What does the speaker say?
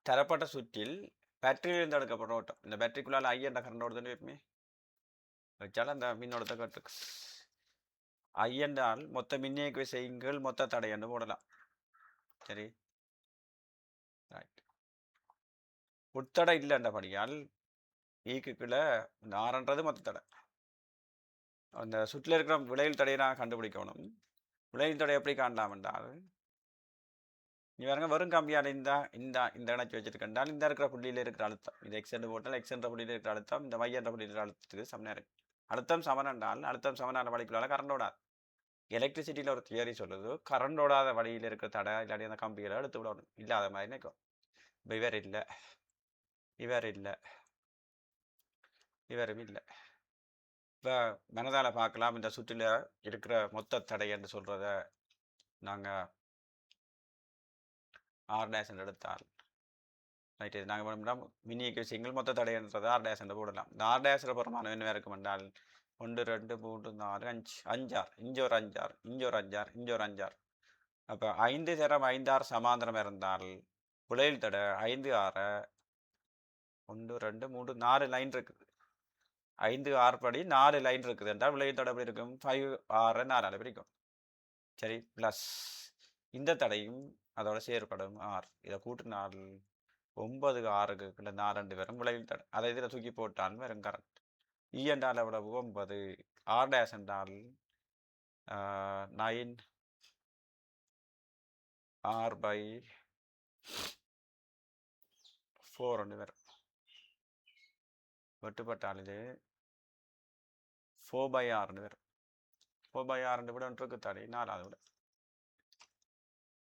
தரப்பட்ட சுற்றில் பேட்டரியிலிருந்து எடுக்கப்பட்ட ஓட்டம். இந்த பேட்டரிக்குள்ளால I என்ற கரண்ட் ஓடுதுன்னு வைப்போமே. வச்சாலும் அந்த மின்னோட்டத்தை காட்டுக்கு. I என்றால் மொத்த மின்னியக்கு விசையின் மொத்த தடை என்று போடலாம். சரி, ரைட். உட்தடை இல்லைன்றபடியால் ஈக்கு கீழே இந்த ஆறுன்றது மொத்த தடை. அந்த சுற்றில் இருக்கிற விளைவில் தடையை நான் கண்டுபிடிக்கணும். விளைவில் தடை எப்படி காணலாம் என்றால், நீ பாருங்க வெறும் கம்பியால் இந்த இந்த இந்த இணைச்சி வச்சிருக்கேன்டால் இந்த இருக்கிற புள்ளியில் இருக்கிற அழுத்தம் இது எக்ஸ் என்று போட்டால் எக்ஸ் என்ற புள்ளியில் இருக்கிற அழுத்தம் இந்த Y என்ற புள்ளியில் இருக்கிற அழுத்தத்துக்கு சமனாக இருக்கு. அழுத்தம் சமன் என்றால் அழுத்தம் சமனான வழிக்குள்ளால கரண்ட் ஓடாது. எலக்ட்ரிசிட்டியில் ஒரு தியரி சொல்லுது, கரண்ட் ஓடாத வழியில் இருக்கிற தடை இல்லாட்டி அந்த கம்பிகளை எடுத்து விடணும். இல்லாத மாதிரி நினைக்கும். இப்போ இவர் இல்லை, இவர் இல்லை, இவரும் இல்லை. இப்போ மனதால் பார்க்கலாம், இந்த சுற்றில் இருக்கிற மொத்த தடை என்று சொல்கிறத நாங்கள் R' என்று எடுத்தால் ரைட். இது நாங்கள் பண்ணோம்னா மினிக்கு சிங்கிள் மொத்த தடைன்றது R' என்று போடலாம். இந்த R' பிரமாணம் என்ன இருக்கும் என்றால் 1 2 3 4 5 5 6 இங்கே ஒரு 5 6 இங்கே ஒரு 5 6 இங்கே ஒரு 5 6. அப்போ 5 தரம் 5 6 சமாந்திரம் இருந்தால் புலையில் தடை 5 6 1 2 3 4 லைன் இருக்குது. 5 6 படி 4 லைன் இருக்குது என்றால் விளைவு தடை எப்படி இருக்கும்? 5 6 4 பிரிக்கும். சரி, ப்ளஸ் இந்த தடையும் அதோட செயற்படும் R. இதை கூட்டினால் 9 6க்கு 4 வரும் விளைவில் தடை. அதை இதில் தூக்கி போட்டால் வரும் கரண்ட். E என்றால் எவ்வளவு? 9. R' என்றால் 9 R/4 வரும். வெட்டுப்பட்டால் இது 4/R வரும். 4/R விட ஒன்றுக்கு தடை 4வது விட